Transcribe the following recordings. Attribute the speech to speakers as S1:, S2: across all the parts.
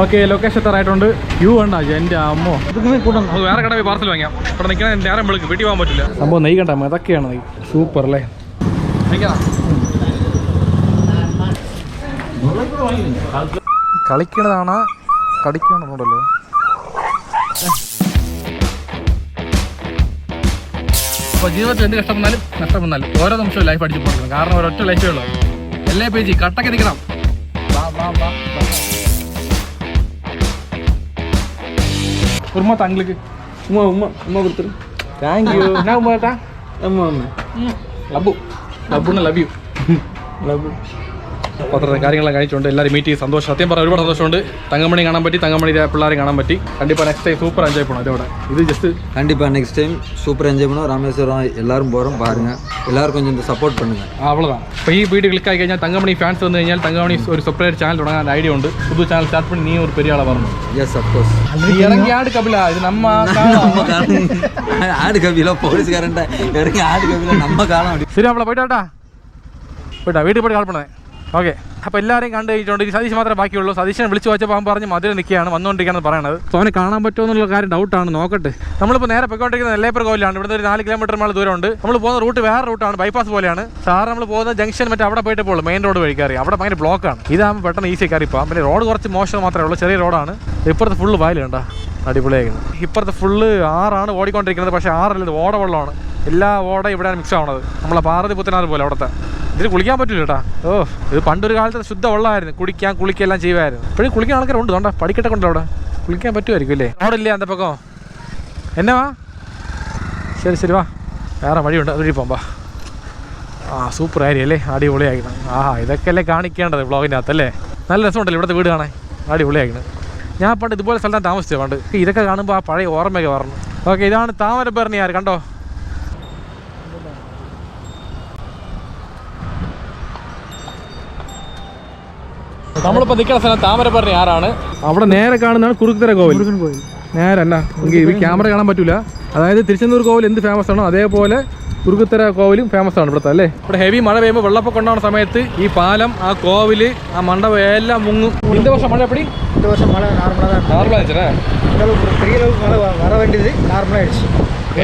S1: Okay, location എത്താറായിട്ടുണ്ട്. Q കണ്ടാ എൻ്റെ അമ്മോ. വേറെ കട പോയി പാർസൽ വാങ്ങിക്കാം. ഇവിടെ നിൽക്കണ നേരം വിളിക്കും, വീട്ടിൽ പോകാൻ പറ്റില്ല. സംഭവം നെയ് കണ്ട അതൊക്കെയാണ് നെയ്. സൂപ്പർ അല്ലേ? കളിക്കണതാണ് കടിക്കണമെന്നുണ്ടല്ലോ. അപ്പോൾ ജീവിതത്തിൽ എന്ത് നഷ്ടം വന്നാലും ഓരോ നിമിഷവും ലൈഫ് അടിച്ചു പോകണം. കാരണം ഒരൊറ്റ ലൈഫേ ഉള്ളൂ. എല്ലാ പേജ് കട്ടൊക്കെ നിൽക്കണം. ഉമ്മ താങ്കൾക്ക് ഉമ്മ കൊടുത്തു. Thank you. എന്നാ ഉമ്മ കേട്ടാ? Love you. പത്രത്തെ കാര്യങ്ങളെല്ലാം കഴിച്ചുകൊണ്ട് എല്ലാവരും മീറ്റ് ചെയ്ത് സന്തോഷം. സത്യം പറഞ്ഞാൽ ഒരുപാട് സന്തോഷമുണ്ട്. തങ്കമണി കാണാൻ പറ്റി, തങ്കമണിയുടെ പിള്ളേരെ കാണാൻ പറ്റി. കണ്ടിപ്പാ നെക്സ്റ്റ് ടൈം சூப்பர் என்ஜாய் பண்ணுவோம். இதோட இது ஜஸ்ட்
S2: கண்டிப்பாக நெக்ஸ்ட் டைம் சூப்பர் என்ஜாய் பண்ணுவோம். ராமேஸ்வரம் எல்லாரும் போகிறோம், பாருங்கள். எல்லாரும் கொஞ்சம் இந்த சப்போர்ட் பண்ணுங்கள்.
S1: அவ்வளோதான். இப்போ ഈ വീഡിയോ ക്ലിക്ക് ആയി കഴിഞ്ഞാൽ തങ്കമണി ഫാൻസ് വന്നു കഴിഞ്ഞാൽ തങ്കമണി ഒരു സെപ്പറേറ്റ് ചാനൽ തുടങ്ങാൻ ഐഡിയ ഉണ്ട്. പുതിയ ചാനൽ സ്റ്റാർട്ട് பண்ணி നീ ഒരു പെരിയ ആളാ പറഞ്ഞു.
S2: Yes of course.
S1: ഇറങ്ങി ആട് കപില ഇത് നമ്മ
S2: ആട് കപില പോലീസുകാരൻ്റെ ഇറങ്ങി ആട് കപില നമ്മ കാണാൻ.
S1: ശരി, അവളെ പോയിട്ടാ വീട്ടിൽ പോയി കാൾ പണേ. ഓക്കെ, അപ്പോൾ എല്ലാവരെയും കണ്ടു കഴിഞ്ഞിട്ടുണ്ട്. ഈ സതീഷ് മാത്രമേ ബാക്കിയുള്ളൂ. സതീഷിനെ വിളിച്ച് വെച്ചപ്പോൾ അവൻ പറഞ്ഞ് മധുര നിൽക്കുകയാണ്, വന്നുകൊണ്ടിരിക്കുകയാണെന്ന് പറയണത്. സോ അവനെ കാണാൻ പറ്റുമോ എന്നുള്ള കാര്യം ഡൗട്ടാണ്. നോക്കട്ടെ. നമ്മളിപ്പോൾ നേരെ പോയിക്കൊണ്ടിരിക്കുന്നത് നെല്ലേപ്പുറ കോവിലാണ്. ഇവിടുന്ന് ഒരു 4 കിലോമീറ്റർ മേലെ ദൂരമുണ്ട്. നമ്മൾ പോകുന്ന റൂട്ട് വേറെ റൂട്ടാണ്, ബൈപ്പാസ് പോലെയാണ്. സാറ് നമ്മൾ പോകുന്ന ജംഗ്ഷൻ മറ്റേ അവിടെ പോയിട്ട് പോകുള്ളൂ, മെയിൻ റോഡ് വഴി കയറി. അവിടെ ഭയങ്കര ബ്ലോക്കാണ്. ഇതാകുമ്പോൾ പെട്ടെന്ന് ഈസി കയറി പോകാം. പിന്നെ റോഡ് കുറച്ച് മോശം മാത്രമേ ഉള്ളൂ, ചെറിയ റോഡാണ്. ഇപ്പുറത്ത് ഫുള്ള് വയലുണ്ടോ, അടിപൊളിയായിരുന്നു. ഇപ്പുറത്ത് ഫുള്ള് ആറാണ് ഓടിക്കൊണ്ടിരിക്കുന്നത്. പക്ഷേ ആറല്ല, ഇത് ഓട വെള്ളമാണ്. എല്ലാ ഓട ഇവിടെയാണ് മിക്സ് ആവണത്. നമ്മളെ പാറതി പുത്തനാറ് പോലെ അവിടുത്തെ. ഇതിൽ കുളിക്കാൻ പറ്റില്ല കേട്ടാ. ഓ, ഇത് പണ്ടൊരു കാലത്ത് ശുദ്ധ വെള്ളമായിരുന്നു. കുളിക്കെല്ലാം ചെയ്യുമായിരുന്നു. ഇപ്പോഴും കുളിക്കാൻ ആൾക്കാരുണ്ട്. തോണ്ടാ പഠിക്കട്ടെ കൊണ്ടല്ലോ അവിടെ കുളിക്കാൻ പറ്റുമായിരിക്കും അല്ലേ? റോഡില്ലേ അന്ത പക്കം എന്നാ? ശരി ശരി, വാ, വേറെ വഴിയുണ്ട്, അതുവഴി പോകാം. സൂപ്പർ ഏരിയ അല്ലേ, അടിപൊളിയാക്കണം. ഇതൊക്കെ അല്ലേ കാണിക്കേണ്ടത് വ്ളോഗിനകത്തല്ലേ. നല്ല രസമുണ്ടല്ലോ ഇവിടുത്തെ വീട് കാണാൻ, അടിപൊളിയാക്കണം. ഞാൻ പണ്ട് ഇതുപോലെ സ്ഥലത്താണ് താമസിച്ചത് പണ്ട്. ഇതൊക്കെ കാണുമ്പോൾ ആ പഴയ ഓർമ്മയൊക്കെ പറഞ്ഞു. ഓക്കെ, ഇതാണ് താമരബർണിയാർ. കണ്ടോ? നമ്മളിപ്പോൾ നിൽക്കുന്ന സ്ഥലം താമരബർണിയാറാണ്. അവിടെ നേരെ കാണുന്നതാണ് കുറുക്കുതര കോവിൽ. നേരെ അല്ല, എനിക്ക് ഈ ക്യാമറ കാണാൻ പറ്റില്ല. അതായത് തിരുച്ചെന്തൂർ കോവിൽ എന്ത് ഫേമസ് ആണോ അതേപോലെ കുറുക്കുത്തര കോവിലും ഫേമസ് ആണ് ഇവിടുത്തെ അല്ലേ. ഇവിടെ ഹെവി മഴ പെയ്യുമ്പോൾ വെള്ളപ്പൊക്കം ഉണ്ടാകുന്ന സമയത്ത് ഈ പാലം, ആ കോവില്, ആ മണ്ഡപം എല്ലാം മുങ്ങും. இந்த வருஷம் மழை எப்படி? இந்த வருஷம் மழை நார்மலாக இருந்துச்சு. பெரிய அளவுக்கு மழை வர வேண்டியது நார்மலாக ஆயிடுச்சு.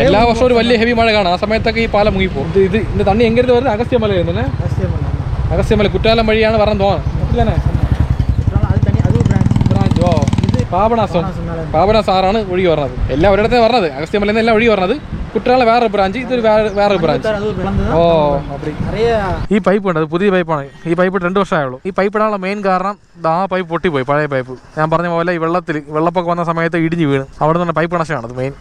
S1: എല്ലാ വർഷവും ഒരു വലിയ ഹെവി മഴ കാണാം. ആ സമയത്തൊക്കെ ഈ പാലം മുങ്ങിപ്പോകും. ഇത് തണ്ണി എങ്ങനെ വരുന്നത്? അഗസ്ത്യമലയിൽ നിന്ന്. അഗസ്ത്യമല കുറ്റാലം വഴിയാണ് വരണം തോന്നുന്നത്. പാപനാസാറാണ് ഒഴുകി പറഞ്ഞത്. എല്ലാം ഒരിടത്തേ പറഞ്ഞത്. അഗസ്ത്യമലയിൽ നിന്ന് എല്ലാം ഒഴുകി പറഞ്ഞത്. കുറ്റാലം വേറെ ബ്രാഞ്ച്, ഇതൊരു വേറെ ബ്രാഞ്ച്. ഓ, അപ്പടി. ഈ പൈപ്പ് ഉണ്ട്, അത് പുതിയ പൈപ്പാണ്. ഈ പൈപ്പ് 2 വർഷമായുള്ളൂ. ഈ പൈപ്പ് ഇടാനുള്ള മെയിൻ കാരണം ആ പൈപ്പ് പൊട്ടിപ്പോയി, പഴയ പൈപ്പ്. ഞാൻ പറഞ്ഞ പോലെ ഈ വെള്ളപ്പൊക്കം വന്ന സമയത്ത് ഇടിഞ്ഞ് വീണ്. അവിടെ നിന്ന് പൈപ്പ് കണക്ഷനാണ് അത് മെയിൻ.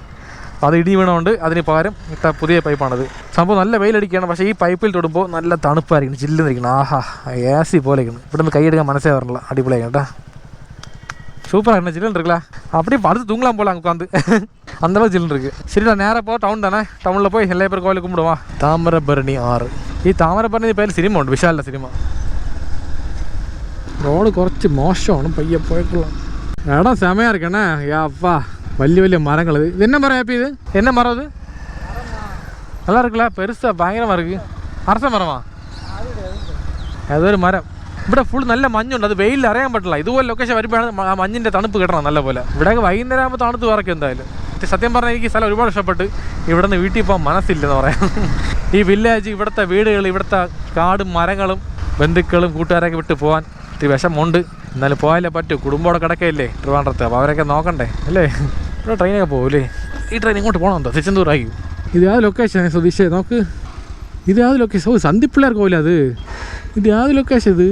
S1: അത് ഇടി വീണുകൊണ്ട് അതിന് പകരം ഇട്ട പുതിയ പൈപ്പാണത്. സംഭവം നല്ല വെയിലടിക്കുകയാണ്. പക്ഷേ ഈ പൈപ്പിൽ തൊടുമ്പോൾ നല്ല തണുപ്പായിരിക്കും, ചില്ലുന്നിരിക്കണം. AC പോലെ ഇരിക്കണം. ഇവിടെ നിന്ന് കൈയെടുക്കാൻ മനസ്സേ പറഞ്ഞില്ല. അടിപൊളിയായിരിക്കും കേട്ടോ, சூப்பராக சில்லுன்னு இருக்குல்ல. அப்படியே படுத்து தூங்கலாம் போல அங்கே உட்காந்து, அந்தளவு சில்லுன்னு இருக்குது. சரிடா, நேராக போ, டவுன் தானே. டவுனில் போய் நெல்லையப்பர் கோவிலுக்கு கும்பிடுவான். தாமிரபரணி ആറ്. ഈ താമരബർണി പേരിൽ സിനിമ ഉണ്ട്, വിശാലിൻ്റെ സിനിമ. റോഡ് കുറച്ച് മോശമാണ്, പയ്യെ പോയിട്ടുള്ള ഇടം സമയം ഇരിക്കണേ. യാപ്പാ, വലിയ വലിയ മരങ്ങൾ. ഇത് என்ன மரம்? இது என்ன மரம்? இது நல்லா இருக்குல்ல, பெருசாக பயங்கரமாக இருக்குது. அரச மரமா? ഏതൊരു മരം. ഇവിടെ ഫുൾ നല്ല മഞ്ഞുണ്ട്. അത് വെയിലിൽ അറിയാൻ പറ്റില്ല. ഇതുപോലെ ലൊക്കേഷൻ വരുമ്പോഴാണ് ആ മഞ്ഞിൻ്റെ തണുപ്പ് കിട്ടണം നല്ല പോലെ. ഇവിടെയൊക്കെ വൈകുന്നേരം ആകുമ്പോൾ തണുത്ത് പറക്കും എന്തായാലും. സത്യം പറഞ്ഞാൽ എനിക്ക് ഈ സ്ഥലം ഒരുപാട് ഇഷ്ടപ്പെട്ട്. ഇവിടെ നിന്ന് വീട്ടിൽ പോകാൻ മനസ്സില്ലെന്ന് പറയാം. ഈ വില്ലേജ്, ഇവിടുത്തെ വീടുകൾ, ഇവിടുത്തെ കാടും മരങ്ങളും ബന്ധുക്കളും കൂട്ടുകാരൊക്കെ വിട്ട് പോകാൻ ഇത്തിരി വിഷമമുണ്ട്. എന്നാലും പോയാലേ പറ്റൂ. കുടുംബമോടെ കിടക്കയില്ലേ ട്രിവാൻഡ്രത്ത്, അപ്പോൾ അവരൊക്കെ നോക്കണ്ടേ അല്ലേ. ഇവിടെ ട്രെയിനൊക്കെ പോകുമല്ലേ. ഈ ട്രെയിൻ ഇങ്ങോട്ട് പോകണം എന്തോ, തിരുച്ചെന്തൂരായി. ഇത് യാതൊരു ലൊക്കേഷൻ സുധീഷേ നോക്ക്. ഇത് യാതൊരു ലൊക്കേഷൻ? ഓ, സന്ധിപ്പിള്ളേർ കോവില അത്. ഇത് യാതൊരു ലൊക്കേഷൻ? ഇത്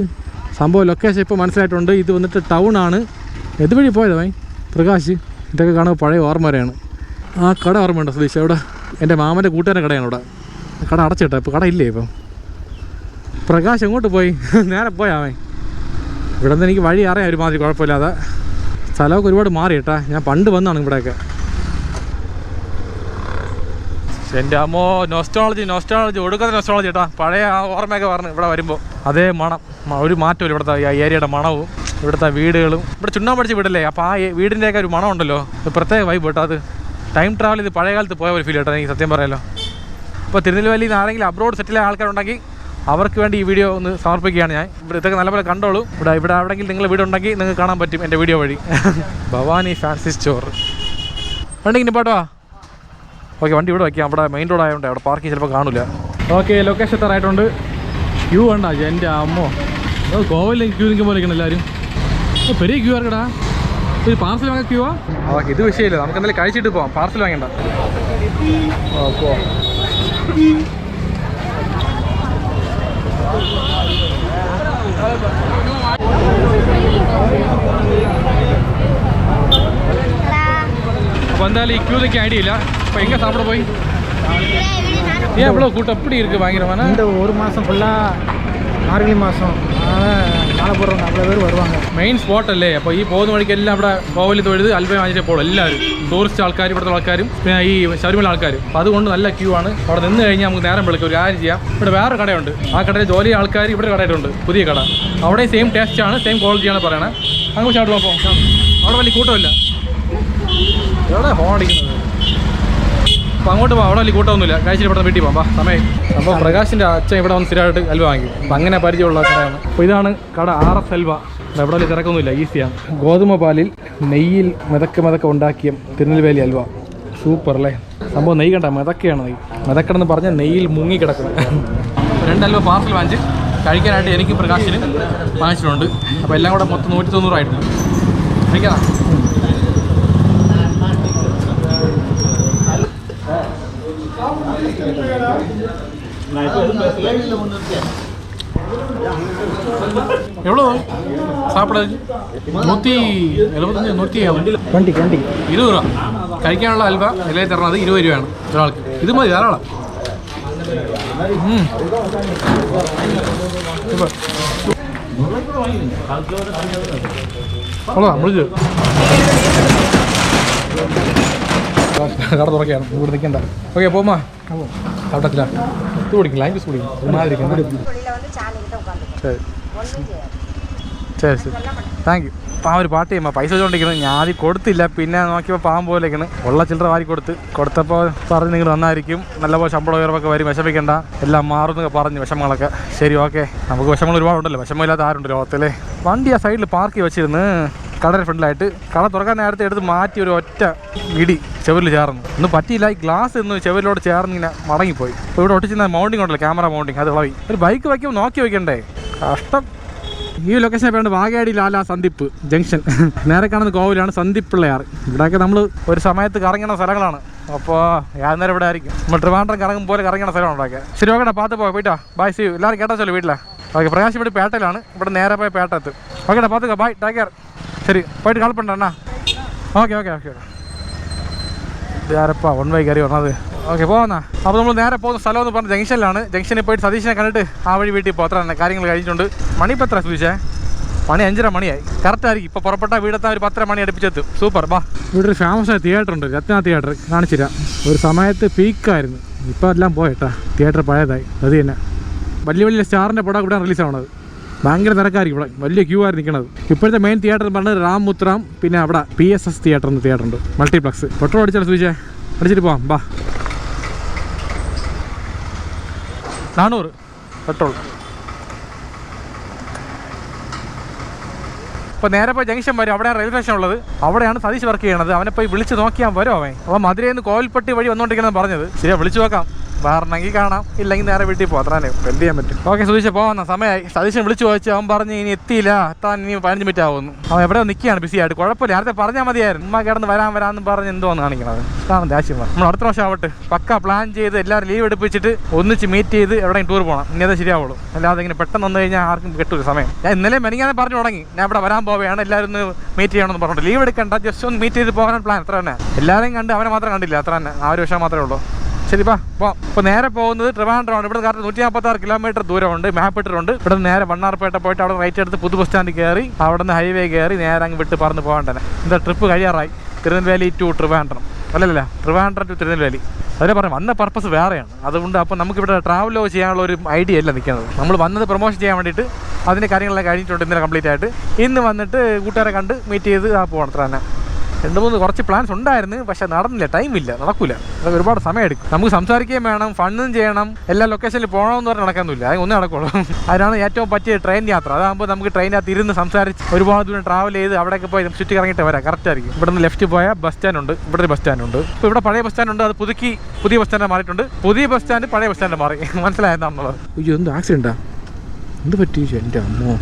S1: സംഭവം ലൊക്കേഷൻ ഇപ്പോൾ മനസ്സിലായിട്ടുണ്ട്. ഇത് വന്നിട്ട് ടൗണാണ്. എതുവഴി പോയത് ഭൈ പ്രകാശ്? ഇതൊക്കെ കാണുമ്പോൾ പഴയ ഓർമ്മ വരെയാണ്. ആ കട ഓർമ്മയുണ്ടോ സുധീഷ്? അവിടെ എൻ്റെ മാമൻ്റെ കൂട്ടുകാരുടെ കടയാണ്. ഇവിടെ കട അടച്ചിട്ടോ, ഇപ്പോൾ കട ഇല്ലേ ഇപ്പം? പ്രകാശ് എങ്ങോട്ട് പോയി? നേരെ പോയാവേ. ഇവിടെ നിന്ന് എനിക്ക് വഴി അറിയാം ഒരുമാതിരി, കുഴപ്പമില്ലാതെ. സ്ഥലമൊക്കെ ഒരുപാട് മാറി കേട്ടാ. ഞാൻ പണ്ട് വന്നാണ് ഇവിടെയൊക്കെ. എൻ്റെ അമ്മോ, നോസ്റ്റോളജി ഒടുക്കത്തെ നോസ്റ്റോളജി കേട്ടാ. പഴയ ആ ഓർമ്മയൊക്കെ പറഞ്ഞു ഇവിടെ വരുമ്പോൾ. അതേ മണം, ഒരു മാറ്റമില്ല ഇവിടുത്തെ ഏരിയയുടെ മണവും ഇവിടുത്തെ വീടുകളും. ഇവിടെ ചുണ്ണാമ്പടിച്ച് വീടല്ലേ, അപ്പോൾ ആ വീടിൻ്റെയൊക്കെ ഒരു മണം ഉണ്ടല്ലോ, പ്രത്യേക വൈബ് കേട്ടോ. അത് ടൈം ട്രാവൽ ചെയ്ത് പഴയ കാലത്ത് പോയ ഒരു ഫീൽ കേട്ടോ എനിക്ക് സത്യം പറയാമല്ലോ. ഇപ്പോൾ തിരുനെൽവേലിയിൽ നിന്ന് ആരെങ്കിലും അബ്രോഡ് സെറ്റിലായ ആൾക്കാരുണ്ടെങ്കിൽ അവർക്ക് വേണ്ടി ഈ വീഡിയോ ഒന്ന് സമർപ്പിക്കുകയാണ് ഞാൻ. ഇവിടെ ഇതൊക്കെ നല്ലപോലെ കണ്ടോളൂ. ഇവിടെ എവിടെയെങ്കിലും നിങ്ങൾ വീട് ഉണ്ടെങ്കിൽ നിങ്ങൾക്ക് കാണാൻ പറ്റും എൻ്റെ വീഡിയോ വഴി. ഭവാനി ഫാൻസി സ്റ്റോർ വണ്ടി ഇനി പാട്ടോ. ഓക്കെ, വണ്ടി ഇവിടെ വയ്ക്കാം. അവിടെ മെയിൻ റോഡ് ആയതുകൊണ്ട് അവിടെ പാർക്കിംഗ് ചിലപ്പോൾ കാണില്ല. Okay, location എത്താറായിട്ടുണ്ട്. ക്യൂ ഉണ്ടോ എൻ്റെ അമ്മോ, കോവിലേക്ക് ക്യൂ നിൽക്കുമ്പോൾ ഇരിക്കണം എല്ലാവരും. പെരിയ ക്യൂ ആർക്കടാ. ഒരു പാർസൽ വാങ്ങാൻ ക്യൂവാ. ഓക്കെ, ഇത് വിഷയമില്ല, നമുക്ക് എന്തായാലും കഴിച്ചിട്ട് പോവാം. പാർസൽ വാങ്ങണ്ട. ഓക്കെ, அப்போ வந்தாலும் இக்யூலுக்கு ஐடியா இல்லை. இப்போ எங்கே சாப்பிட போய் ஏன் இவ்வளோ கூட்டம் எப்படி இருக்குது பயங்கரமான?
S3: இந்த ஒரு மாதம் ஃபுல்லாக മാർഗഴി മാസം നാളെ പുറം അவ்வளோ പേര് വരുവാங்க.
S1: മെയിൻ സ്പോട്ട് അല്ലേ. അപ്പോൾ ഈ പോകുന്ന വഴിക്കെല്ലാം ഇവിടെ കോവിൽ തൊഴുത് അൽബം വാങ്ങിച്ചേ പോകും എല്ലാവരും. ടൂറിസ്റ്റ് ആൾക്കാർ, ഇവിടുത്തെ ആൾക്കാരും പിന്നെ ഈ ശബരിമല ആൾക്കാരും. അപ്പോൾ അതുകൊണ്ട് നല്ല ക്യൂ ആണ്. അവിടെ നിന്ന് കഴിഞ്ഞാൽ നമുക്ക് നേരം വിളിക്കും. ഒരു കാര്യം ചെയ്യാം, ഇവിടെ വേറെ കടയുണ്ട്. ആ കടയിൽ ജോലി ആൾക്കാർ ഇവിടെ കടയിട്ടുണ്ട്, പുതിയ കട. അവിടെ സെയിം ടേസ്റ്റാണ്, സെയിം ക്വാളിറ്റിയാണ് പറയണത്. അങ്ങ് ചാടും. അപ്പോൾ അവിടെ വലിയ കൂട്ടമില്ല. എവിടെ ഹോൺ അടിക്കുന്നത്? അപ്പോൾ അങ്ങോട്ട് പോകാം, അവിടെ വലിയ കൂട്ടമൊന്നുമില്ല. കഴിച്ചിട്ട് ഇവിടെ വീട്ടിൽ പോകാം. സമയം. അപ്പോൾ പ്രകാശിൻ്റെ അച്ഛൻ ഇവിടെ വന്ന് സ്ഥിരമായിട്ട് അൽവ വാങ്ങി. അപ്പം അങ്ങനെ പരിചയമുള്ള കടയാണ്. അപ്പോൾ ഇതാണ് കട, RS അൽവ. ഇവിടെ വലിയ തിരക്കൊന്നുമില്ല, ഈസിയാണ്. ഗോതമ്പ് പാലിൽ നെയ്യിൽ മെതക്കെ ഉണ്ടാക്കിയ തിരുനെൽവേലി അൽവ. സൂപ്പർ അല്ലേ സംഭവം. നെയ്യ് കണ്ട മെതക്കെയാണ്. മെതക്കണമെന്ന് പറഞ്ഞാൽ നെയ്യിൽ മുങ്ങിക്കിടക്കുന്നത്. 2 അൽവ പാർസൽ വാങ്ങിച്ച് കഴിക്കാനായിട്ട് എനിക്ക് പ്രകാശിന് വാങ്ങിച്ചിട്ടുണ്ട്. അപ്പോൾ എല്ലാം കൂടെ മൊത്തം 190 ആയിട്ടുണ്ട്. കഴിക്കാം. எவ்வளோ சாப்பிடாது? 175 120 രൂപ. കഴിക്കാനുള്ള അൽവ ഇലയിൽ തരണത് 20 രൂപയാണ് ഒരാൾക്ക്. ഇത് മതി ധാരാളം. വിളിച്ചു കട തുറക്കുകയാണ്, ഇവിടെ നിൽക്കണ്ട. ഓക്കെ, പോമാ. അവിടെ ഇത് കുടിക്കും, ലൈൻ ജ്യൂസ് കുടിക്കും. ശരി ശരി, താങ്ക് യു. അപ്പോൾ ആ ഒരു പാട്ട് ചെയ്യുമ്പോൾ പൈസ വെച്ചുകൊണ്ടിരിക്കുന്നത് ഞാൻ ആദ്യം കൊടുത്തില്ല. പിന്നെ നോക്കിയപ്പോൾ പാവം പോലെയൊക്കെയാണ്. ഉള്ള ചില്ലറ വാരി കൊടുത്തപ്പോൾ പറഞ്ഞ് നിങ്ങൾ നന്നായിരിക്കും, നല്ലപോലെ ശമ്പളം ഉയർവൊക്കെ വരും, വിഷമിക്കേണ്ട, എല്ലാം മാറുന്നൊക്കെ പറഞ്ഞു വിഷമങ്ങളൊക്കെ. ശരി, ഓക്കെ. നമുക്ക് വിഷമങ്ങൾ ഒരുപാടുണ്ടല്ലോ, വിഷമമില്ലാത്ത ആരുണ്ട് ലോകത്തിലെ. വണ്ടി ആ സൈഡിൽ പാർക്ക് വെച്ചിരുന്ന് കടയുടെ ഫ്രണ്ടിലായിട്ട്. കട തുറക്കാൻ നേരത്തെ എടുത്ത് മാറ്റി ഒരു ഒറ്റ ഇടി ചെവരിൽ ചേർന്നു. ഒന്നും പറ്റിയില്ല. ഈ ഗ്ലാസ് ഇന്ന് ചെവരിലോട് ചേർന്ന് ഇങ്ങനെ മടങ്ങിപ്പോയി. ഇപ്പോൾ ഇവിടെ ഒട്ടിച്ചിരുന്ന മൗണ്ടിങ് ഉണ്ടല്ലോ, ക്യാമറ മൗണ്ടിങ്, അത് ഇളവി. ഒരു ബൈക്ക് വയ്ക്കുമ്പോൾ നോക്കി വയ്ക്കണ്ടേ, കഷ്ടം. ഈ ലൊക്കേഷൻ പേരുണ്ട് വാഗാടി ലാല സന്ദിപ്പ് ജംഗ്ഷൻ. നേരെ കാണുന്ന കോവിലാണ് സന്ദിപ്പിള്ളയാർ. ഇവിടെയൊക്കെ നമ്മൾ ഒരു സമയത്ത് കറങ്ങുന്ന സ്ഥലങ്ങളാണ്. അപ്പോൾ നേരം ഇവിടെ ആയിരിക്കും. നമ്മൾ ട്രിവാൻഡ്രം കറങ്ങും പോലെ കറങ്ങുന്ന സ്ഥലമാണ് ഉണ്ടാക്കിയത്. ശരി, ഓക്കെടാ, പാത്ത് പോയിട്ടാ. Bye, see you. എല്ലാവരും കേട്ടാ ചൊല്ലു വീട്ടിലാണ്. ഓക്കെ, പ്രകാശ് ഇവിടെ പേട്ടയിലാണ്. ഇവിടെ നേരെ പോയി പേട്ട എത്തും. ഓക്കെടാ, പാത്തുക. By, take care. ശരി, പോയിട്ട് കളിപ്പണ്ട അണ്ണാ. Okay okay okay. ആരപ്പാ 1 വൈ കയറി പറഞ്ഞത്. ഓക്കെ, പോകാന്നാ. അപ്പോൾ നമ്മൾ നേരെ പോകുന്ന സ്ഥലം എന്ന് പറഞ്ഞാൽ ജംഗ്ഷനിലാണ്. ജംഗ്ഷനിൽ പോയിട്ട് സതീശനെ കണ്ടിട്ട് ആ വഴി വീട്ടിൽ പോകും. അത്ര തന്നെ കാര്യങ്ങൾ കഴിഞ്ഞിട്ടുണ്ട്. മണി ഇപ്പോൾ എത്ര സൂചിച്ചേ? മണി 5:30 മണിയായി. കറക്റ്റായിരിക്കും. ഇപ്പോൾ പുറപ്പെട്ട വീടെത്താൻ ഒരു 10:30 മണി അടുപ്പിച്ചെത്തും. സൂപ്പർ. ബാ. ഇവിടെ ഒരു ഫേമസായ തിയേറ്റർ ഉണ്ട്, രത്ന തിയേറ്റർ. കാണിച്ചിരാം. ഒരു സമയത്ത് പീക്കായിരുന്നു, ഇപ്പോൾ എല്ലാം പോയേട്ടാ. തിയേറ്റർ പഴയതായി. അത് തന്നെ വലിയ വലിയ സ്റ്റാറിൻ്റെ പടം ഇവിടെ റിലീസാവണത്. ഭയങ്കര തിരക്കായിരിക്കും. ഇവിടെ വലിയ ക്യൂ ആയി നിൽക്കുന്നത്. ഇപ്പോഴത്തെ മെയിൻ തിയേറ്റർ പറഞ്ഞത് റാം മുത്രാം. പിന്നെ അവിടെ PSS തിയേറ്റർ എന്ന് തിയേറ്റർ ഉണ്ട്, മൾട്ടിപ്ലക്സ്. പെട്രോൾ അടിച്ചാൽ സൂചിച്ചേ, അടിച്ചിട്ട് പോവാം. ബാ. 400 പെട്രോൾ. ഇപ്പോൾ നേരെ പോയി ജംഗ്ഷൻ വരും. അവിടെയാണ് റെയിൽവേ സ്റ്റേഷൻ ഉള്ളത്. അവിടെയാണ് സതീഷ് വർക്ക് ചെയ്യണത്. അവനെ പോയി വിളിച്ച് നോക്കിയാൽ വരും അവൻ. അപ്പോൾ മധുരയിൽ നിന്ന് കോവിൽപ്പട്ടി വഴി വന്നുകൊണ്ടിരിക്കണമെന്ന് പറഞ്ഞത്. ശരിയാ, വിളിച്ചു നോക്കാം. വരണമെങ്കിൽ കാണാം, ഇല്ലെങ്കിൽ നേരെ വീട്ടിൽ പോകാം. അത്ര തന്നെ എന്ത് ചെയ്യാൻ പറ്റും. ഓക്കെ, സുതീഷ് പോകാമെന്ന സമയമായി. സതീശൻ വിളിച്ചു ചോദിച്ചു. അവൻ പറഞ്ഞ് ഇനി എത്തിയില്ല, എത്താൻ ഇനി 15 മിനിറ്റ് ആവുന്നു. അവൻ എവിടെ നിൽക്കുകയാണ്, ബിസി ആയിട്ട്. കുഴപ്പമില്ല, നേരത്തെ പറഞ്ഞാൽ മതിയായിരുന്നു. ഉമ്മ കിടന്ന് വരാമെന്ന് പറഞ്ഞ് എന്തോന്ന് കാണിക്കണത്. അതാണ് ദേഷ്യം. നമ്മൾ അടുത്ത പ്രാവശ്യം ആവട്ടെ, പക്ക പ്ലാൻ ചെയ്ത് എല്ലാവരും ലീവ് എടുപ്പിച്ചിട്ട് ഒന്നിച്ച് മീറ്റ് ചെയ്ത് എവിടെയും ടൂർ പോകണം. ഇനി അത് ശരിയാവുള്ളൂ. അല്ലാതെ ഇങ്ങനെ പെട്ടെന്ന് വന്നു കഴിഞ്ഞാൽ ആർക്കും കിട്ടൂല സമയം. ഞാൻ ഇന്നലെ മെനിങ്ങാതെ പറഞ്ഞു തുടങ്ങി, ഞാൻ ഇവിടെ വരാൻ പോവുകയാണ്, എല്ലാവരും ഒന്ന് മീറ്റ് ചെയ്യണമെന്ന് പറഞ്ഞിട്ട്. ലീവ് എടുക്കണ്ട, ജസ്റ്റ് ഒന്ന് മീറ്റ് ചെയ്ത് പോകാൻ പ്ലാൻ. അത്ര തന്നെ. എല്ലാവരെയും കണ്ട് അവനെ മാത്രം കണ്ടില്ല, അത്ര തന്നെ. ആ ഒരു വിഷയം മാത്രമേ ഉള്ളൂ. ശരി, പോവാം. ഇപ്പോൾ നേരെ പോകുന്നത് ട്രിവാൻഡ്രമാണ്. ഇവിടെ കറക്റ്റ് 146 കിലോമീറ്റർ ദൂരമുണ്ട്. മാപ്പ് ഇട്ടിട്ടുണ്ട്. ഇവിടെ നേരെ വണ്ണാർപേട്ട പോയിട്ട് അവിടെ റൈറ്റ് എടുത്ത് പുതു ബസ് സ്റ്റാൻഡ് കയറി അവിടെ നിന്ന് ഹൈവേ കയറി നേരെ അങ്ങ് വിട്ട് പറന്ന് പോകാൻ തന്നെ. എന്താ ട്രിപ്പ് കഴിയാറായി. തിരുനെൽവേലി ടു ട്രിവാൻഡ്രം അല്ലല്ല, ട്രിവാൻഡ്രം ടു തിരുനെൽവേലി. അതിനെ പറയാം, വന്ന പർപ്പസ് വേറെയാണ്. അതുകൊണ്ട് അപ്പോൾ നമുക്കിവിടെ ട്രാവലോ ചെയ്യാനുള്ള ഒരു ഐഡിയ അല്ല നിൽക്കുന്നത്. നമ്മൾ വന്നത് പ്രൊമോഷൻ ചെയ്യാൻ വേണ്ടിയിട്ട് അതിൻ്റെ കാര്യങ്ങളെല്ലാം കഴിഞ്ഞിട്ടുണ്ട് ഇന്നലെ കംപ്ലീറ്റ് ആയിട്ട്. ഇന്ന് വന്നിട്ട് കൂട്ടുകാരെ കണ്ട് മീറ്റ് ചെയ്ത് പോകണം. അത്ര തന്നെ. 2-3 കുറച്ച് പ്ലാൻസ് ഉണ്ടായിരുന്നു, പക്ഷെ നടന്നില്ല, ടൈമില്ല, നടക്കില്ല. അതൊക്കെ ഒരുപാട് സമയം എടുക്കും. നമുക്ക് സംസാരിക്കുകയും വേണം, ഫണ്ടും ചെയ്യണം, എല്ലാ ലൊക്കേഷനിൽ പോകണമെന്ന് പറഞ്ഞാൽ നടക്കാനൊന്നുമില്ല. അത് ഒന്നേ നടക്കുള്ളൂ. അതിനാണ് ഏറ്റവും പറ്റിയ ട്രെയിൻ യാത്ര. അതാകുമ്പോൾ നമുക്ക് ട്രെയിനകത്ത് ഇരുന്ന് സംസാരിച്ച് ഒരുപാട് ദൂരം ട്രാവൽ ചെയ്ത് അവിടെയൊക്കെ പോയി ചുറ്റി ഇറങ്ങിയിട്ട് വരാം, കറക്റ്റ് ആയിരിക്കും. ഇവിടെ നിന്ന് ലെഫ്റ്റ് പോയാൽ ബസ് സ്റ്റാൻഡ് ഉണ്ട്, ഇവിടെ ഒരു ബസ് സ്റ്റാൻഡ് ഉണ്ട്. ഇപ്പോൾ ഇവിടെ പഴയ ബസ് സ്റ്റാൻഡ് ഉണ്ട്, അത് പുതുക്കി പുതിയ ബസ് സ്റ്റാൻഡ് മാറിയിട്ടുണ്ട്. പുതിയ ബസ് സ്റ്റാൻഡ് പഴയ ബസ് സ്റ്റാൻഡ് മാറി. മനസ്സിലായതാണുള്ളത്. അയ്യോ, എന്ത് ആക്സിഡൻറ്റാ, എന്ത് പറ്റി? എൻ്റെ അമ്മോ,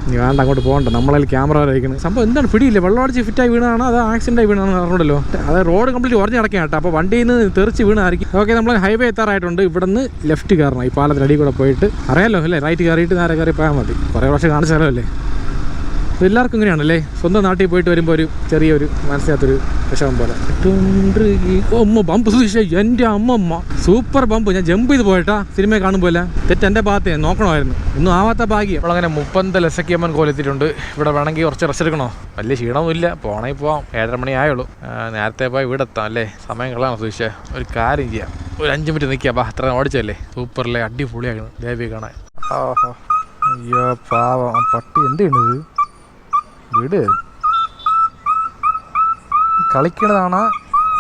S1: നീ വേണ്ട, അങ്ങോട്ട് പോകണ്ട. നമ്മളതിൽ ക്യാമറ വരയ്ക്കുന്നത് സംഭവം എന്താണ് പിടിയില്ല. വെള്ളം അടിച്ച് ഫിറ്റായി വീണാണ്, അത് ആക്സിഡൻ്റായി വീണാണെന്ന് പറഞ്ഞല്ലോ. അത് റോഡ് കംപ്ലീറ്റ് ഉറഞ്ഞ് കിടക്കാൻ കേട്ടോ. അപ്പോൾ വണ്ടിയിൽ നിന്ന് തെറിച്ച് വീണായിരിക്കും. ഓക്കെ, നമ്മൾ ഹൈവേ എത്താറായിട്ടുണ്ട്. ഇവിടെ നിന്ന് ലെഫ്റ്റ് കയറണം, ഈ പാലത്തിൻ്റെ അടിയിൽ കൂടെ പോയിട്ട്. അറിയാമല്ലോ അല്ലേ, റൈറ്റ് കയറിയിട്ട് നേരെ കയറി പോയാൽ മതി. കുറേ പ്രാവശ്യം കാണിച്ച സ്ഥലമല്ലേ. അപ്പോൾ എല്ലാവർക്കും ഇങ്ങനെയാണല്ലേ, സ്വന്തം നാട്ടിൽ പോയിട്ട് വരുമ്പോൾ ഒരു ചെറിയൊരു മനസ്സിനകത്തൊരു വിഷമം പോലെ. അമ്മ ബമ്പ് സുശേഷ, എൻ്റെ അമ്മമ്മ സൂപ്പർ ബമ്പ്. ഞാൻ ജമ്പ് ചെയ്ത് പോയിട്ടാ സിനിമ കാണുമ്പോൾ. തെറ്റ് എൻ്റെ ഭാഗത്ത് നോക്കണമായിരുന്നു, ഒന്നും ആവാത്ത ഭാഗ്യം. നമ്മളങ്ങനെ 30 ലസക്കിയമ്മൻ കോലെത്തിയിട്ടുണ്ട്. ഇവിടെ വേണമെങ്കിൽ കുറച്ച് റെസ്റ്റ് എടുക്കണോ? വലിയ ക്ഷീണമൊന്നുമില്ല, പോകണമെങ്കിൽ പോവാം. 7:30 മണി ആയുള്ളൂ. നേരത്തെ പോയി ഇവിടെ എത്താം അല്ലേ, സമയം കളയാണോ സുശേഷ? ഒരു കാര്യം ചെയ്യാം, ഒരു 5 മിനിറ്റ് നിൽക്കാം. അത്ര ഓടിച്ചല്ലേ, സൂപ്പറല്ലേ, അടിപൊളിയായിരുന്നു ദേവി കാണാൻ. ഓഹോ, അയ്യോ പാവം പട്ടി, എന്ത് ചെയ്യുന്നത്? വീട് കളിക്കണതാണോ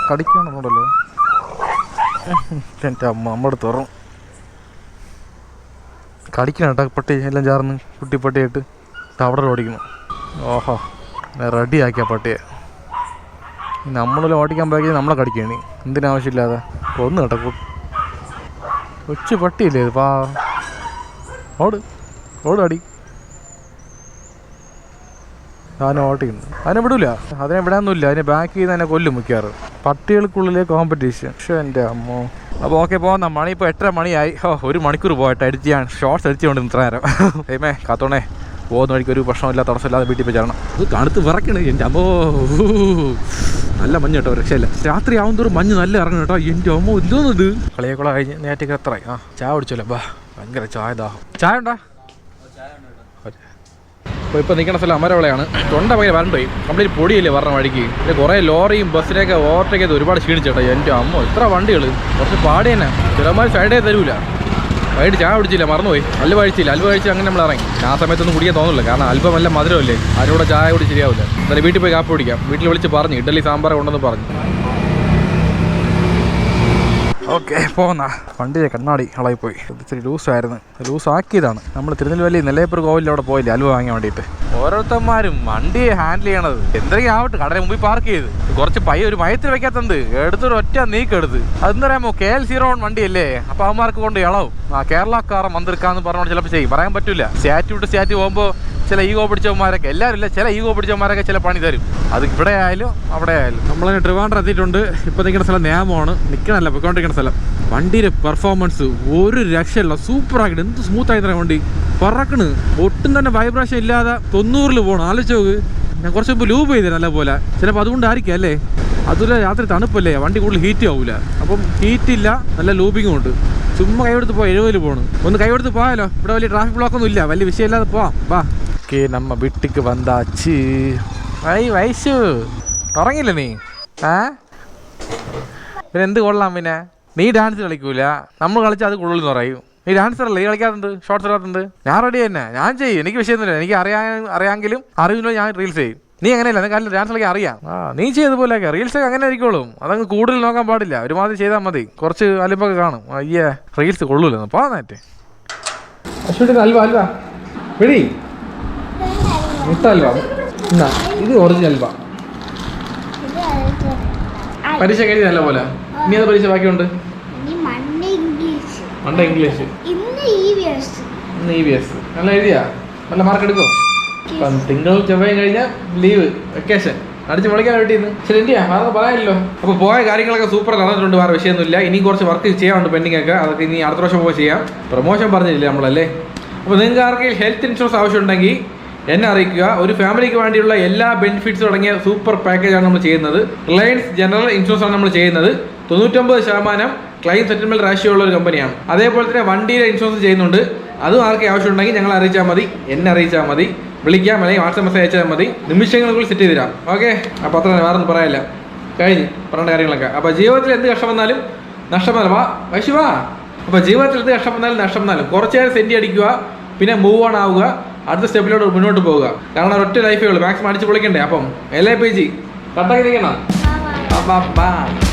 S1: കടിക്കണമെന്നുണ്ടല്ലോ. എൻ്റെ അമ്മയുടെ തുറന്നു കടിക്കണം കേട്ടോ പട്ടി, എല്ലാം ചേർന്ന് കുട്ടിപ്പട്ടിയായിട്ട് അവിടെ ഓടിക്കുന്നു. ഓഹോ, റെഡിയാക്കിയ പട്ടിയെ നമ്മളെല്ലാം ഓടിക്കാൻ പോയി നമ്മളെ കടിക്കണി, എന്തിനാവശ്യമില്ലാതെ കൊന്നു കേട്ടോ. കൊച്ചു പട്ടിയില്ലേ ഇത്, പാ ഓട് ഓട് അടി. അതിനെ ഓട്ടിക്കുന്നു, അതിനെ വിടില്ല, അതിനെ വിടാനൊന്നുമില്ല. അതിനെ ബാക്ക് ചെയ്ത് തന്നെ കൊല്ലും മിക്കാറ്. പട്ടികൾക്കുള്ളിലെ കോമ്പറ്റീഷൻ. പക്ഷേ എൻ്റെ അമ്മോ. അപ്പോൾ ഓക്കെ, പോകുന്ന മണി ഇപ്പോൾ 8:30 മണിയായി. 1 മണിക്കൂർ പോയിട്ട് എഡിറ്റ് ചെയ്യാൻ, ഷോർട്സ് എഡിറ്റ് കൊണ്ട് ഇത്ര നേരം. ഏമേ കാത്തോണേ, പോകുന്ന വഴിക്ക് ഒരു പ്രശ്നമില്ല, തടസ്സമില്ലാതെ വീട്ടിൽ പോയി ചേരണം. ഇത് തണുത്ത് വിറക്കണ് എൻ്റെ അമ്മോ. നല്ല മഞ്ഞ് കേട്ടോ, രക്ഷയില്ല. രാത്രി ആവുന്നതോറും മഞ്ഞ് നല്ല ഇറങ്ങണം കേട്ടോ. എൻ്റെ അമ്മോ, എന്തോന്നത്. കളിയൊക്കെ കഴിഞ്ഞ് നേരത്തേക്ക് എത്രയായി? ചായ കുടിച്ചല്ലോ. ബാ, ഭയങ്കര ചായ ദാഹം. ചായ ഉണ്ടോ? അപ്പോൾ ഇപ്പോൾ നിൽക്കുന്ന സ്ഥലം അമരവിളയാണ്. തൊണ്ട ഭയങ്കര വരണ്ടുപോയി, കംപ്ലീറ്റ് പൊടിയില്ലേ പറഞ്ഞ വഴിക്ക്. പിന്നെ കുറേ ലോറിയും ബസ്സിനെയൊക്കെ ഓവർടേക്ക് ചെയ്ത് ഒരുപാട് ക്ഷീണിച്ചേട്ടോ. എൻ്റെ അമ്മോ, ഇത്ര വണ്ടികൾ, കുറച്ച് പാടി തന്നെ. ചിലമാർ സൈഡേ തരൂല. വൈകിട്ട് ചായ കുടിച്ചില്ല, മറന്നുപോയി. അൽവ കഴിച്ചില്ല, അൽവ കഴിച്ച് അങ്ങനെ നമ്മൾ ഇറങ്ങി. ആ സമയത്തൊന്നും കുടിക്കാൻ തോന്നില്ല, കാരണം അല്പം എല്ലാം മധുരമല്ലേ, അതിലൂടെ ചായ കൂടി ശരിയാവില്ല. എന്തായാലും വീട്ടിൽ പോയി കാപ്പി കുടിക്കാം. വീട്ടിൽ വിളിച്ച് പറഞ്ഞു ഇഡ്ഡലി സാമ്പാർ കൊണ്ടെന്ന് പറഞ്ഞു. ഓക്കെ, പോകുന്ന വണ്ടിയെ കണ്ണാടി കളയിപ്പോയി. ഇത്തിരി ലൂസായിരുന്നു, ലൂസാക്കിയതാണ്. നമ്മൾ തിരുനെൽവേലി നെല്ലേപ്പൂർ കോവിലിൽ അവിടെ പോയില്ലേ അലുവ വാങ്ങാൻ വേണ്ടിയിട്ട്. ഓരോരുത്തന്മാരും വണ്ടിയെ ഹാൻഡിൽ ചെയ്യണത് എന്തൊക്കെ ആവട്ടെ, കടയുടെ മുമ്പിൽ പാർക്ക് ചെയ്ത് കുറച്ച് ഒരു മയത്തിൽ വെക്കാത്തത് എടുത്തൊരു ഒറ്റ നീക്കെടുത്ത്. അതെന്ന് പറയുമ്പോൾ KL01 വണ്ടിയല്ലേ, അപ്പോൾ അവന്മാർക്ക് കൊണ്ട് ഇളവും. കേരളക്കാരെ മന്ത്രിക്കാന്ന് പറഞ്ഞോണ്ട് ചിലപ്പോൾ ചെയ്യും, പറയാൻ പറ്റില്ല. സ്റ്റാറ്റ് പോകുമ്പോൾ ചില ഈഗോ പിടിച്ചവന്മാരൊക്കെ, എല്ലാവരും ഇല്ല, ചില ഈഗോ പിടിച്ചവന്മാരൊക്കെ ചില പണി തരും. അത് ഇവിടെ ആയാലും അവിടെ ആയാലും. നമ്മളതിന് ട്രിവാൻഡ്രം എത്തിയിട്ടുണ്ട്. ഇപ്പോൾ നിൽക്കുന്ന സ്ഥലം നേമമാണ്, നിൽക്കണമല്ല പോയിക്കൊണ്ടിരിക്കുന്ന സ്ഥലം. വണ്ടിയുടെ പെർഫോമൻസ് ഒരു രക്ഷയില്ല, സൂപ്പറാക്കിയിട്ട്. എന്ത് സ്മൂത്തായി തരാം വണ്ടി, പറക്കണ്. ഒട്ടും തന്നെ വൈബ്രേഷൻ ഇല്ലാതെ 90-ൽ പോകണം. ആലോചിച്ച് നോക്ക്. ഞാൻ കുറച്ച് മുമ്പ് ലൂബ് ചെയ്തേ നല്ല പോലെ, ചിലപ്പോൾ അതുകൊണ്ടായിരിക്കും അല്ലേ. അതുപോലെ രാത്രി തണുപ്പല്ലേ, വണ്ടി കൂടുതൽ ഹീറ്റ് ആവില്ല. അപ്പം ഹീറ്റില്ല, നല്ല ലൂബിങ്ങും ഉണ്ട്. ചുമ്മാ കൈയെടുത്ത് പോകാം, 70-ൽ പോകണം. ഒന്ന് കൈയെടുത്ത് പോയാലോ, ഇവിടെ വലിയ ട്രാഫിക് ബ്ലോക്കൊന്നും ഇല്ല, വലിയ വിഷയമില്ലാതെ പോവാം. വാ. ഓക്കെ, നമ്മ വീട്ടിക്ക് വന്നാച്ച്. വയസ്സു ഉറങ്ങില്ല നീ? പിന്നെ എന്ത് കൊള്ളാം? പിന്നെ നീ ഡാൻസ് കളിക്കൂല, നമ്മൾ കളിച്ചാൽ അത് കൊള്ളൂന്ന് പറയും. നീ ഡാൻസറല്ലേ, നീ കളിക്കാത്തുണ്ട്, ഷോർട്സ് ഇടാത്തുണ്ട്. ഞാൻ റെഡി തന്നെ, ഞാൻ ചെയ്യും, എനിക്ക് വിഷയമൊന്നുമില്ല. എനിക്ക് അറിയാമെങ്കിലും അറിയില്ലോ, ഞാൻ റീൽസ് ചെയ്യും. നീ അങ്ങനെയല്ല, നിനക്ക് ഡാൻസ് കളിക്കാൻ അറിയാം. നീ ചെയ്തപോലെയൊക്കെ റീൽസൊക്കെ അങ്ങനെ ആയിരിക്കോളും. അതങ്ങ് കൂടുതൽ നോക്കാൻ പാടില്ല, ഒരുമാതിരി ചെയ്താൽ മതി. കുറച്ച് അലിമ്പൊക്കെ കാണും. അയ്യേ, റീൽസ് കൊള്ളൂലെന്ന് പോകാനായിട്ട്. അശ്വതി അൽവ അൽവ വെടി മുട്ട അൽവ. എന്നാ ഇത് ഒറിജിനൽ അൽവ. പരീക്ഷ കഴിഞ്ഞ നല്ല പോലെ. ഇനി അത് പരീക്ഷ ബാക്കിയുണ്ട്. മണ്ട ഇംഗ്ലീഷ്, ഇന്ന് EVS. നല്ല എഴുതിയാ? നല്ല മാർക്ക് എടുക്കോ? തിങ്കളും ചൊവ്വയും കഴിഞ്ഞാൽ ലീവ്, വെക്കേഷൻ അടിച്ച് പൊളിക്കാൻ വേണ്ടിയിരുന്നു. ശരി, ഇന്ത്യ വേറെ പറയാനില്ലോ. അപ്പോൾ പോയ കാര്യങ്ങളൊക്കെ സൂപ്പർ നടന്നിട്ടുണ്ട്, വേറെ വിഷയമൊന്നുമില്ല. ഇനി കുറച്ച് വർക്ക് ചെയ്യാനുണ്ട് പെൻഡിങ് ഒക്കെ, അതൊക്കെ ഇനി അടുത്ത വർഷം പോയി ചെയ്യാം. പ്രൊമോഷൻ പറഞ്ഞില്ലേ നമ്മളല്ലേ. അപ്പോൾ നിങ്ങൾക്ക് ആർക്കെങ്കിലും ഹെൽത്ത് ഇൻഷുറൻസ് ആവശ്യമുണ്ടെങ്കിൽ എന്നെ അറിയിക്കുക. ഒരു ഫാമിലിക്ക് വേണ്ടിയുള്ള എല്ലാ ബെനിഫിറ്റ്സും അടങ്ങിയ സൂപ്പർ പാക്കേജാണ് നമ്മൾ ചെയ്യുന്നത്. റിലയൻസ് ജനറൽ ഇൻഷുറൻസ് ആണ് നമ്മൾ ചെയ്യുന്നത്. 99% ക്ലെയിം സെറ്റിൽമെൻറ്റ് റാഷ്യോ ഉള്ള ഒരു കമ്പനിയാണ്. അതേപോലെ തന്നെ വണ്ടിയുടെ ഇൻഷുറൻസ് ചെയ്യുന്നുണ്ട്. അതും ആർക്കും ആവശ്യമുണ്ടെങ്കിൽ ഞങ്ങൾ അറിയിച്ചാൽ മതി, എന്നെ അറിയിച്ചാൽ മതി. വിളിക്കാം, അല്ലെങ്കിൽ വാട്സാപ്പ് മെസ്സേജ് അയച്ചാൽ മതി. നിമിഷങ്ങൾക്കുള്ളിൽ സെറ്റ് ചെയ്ത് തരാം. ഓക്കെ, അപ്പോൾ അത്ര വേറെ ഒന്നും പറയാനില്ല, കഴിഞ്ഞ് പറയേണ്ട കാര്യങ്ങളൊക്കെ. അപ്പോൾ ജീവിതത്തിൽ എന്ത് കഷ്ടം വന്നാലും നഷ്ടം വന്നാലും വൈശുവാ. അപ്പോൾ ജീവിതത്തിൽ എന്ത് കഷ്ടം വന്നാലും കുറച്ച് നേരം സെൻറ്റി അടിക്കുക, പിന്നെ മൂവ് ഓൺ ആവുക, അടുത്ത സ്റ്റെപ്പിലോട്ട് മുന്നോട്ട് പോവുക. കാരണം ഒറ്റ ലൈഫേ ഉള്ളൂ, മാക്സിമം അടിച്ച് പൊളിക്കണ്ടേ. അപ്പം LAPG കട്ടാക്കി നിൽക്കണം.
S2: Bye.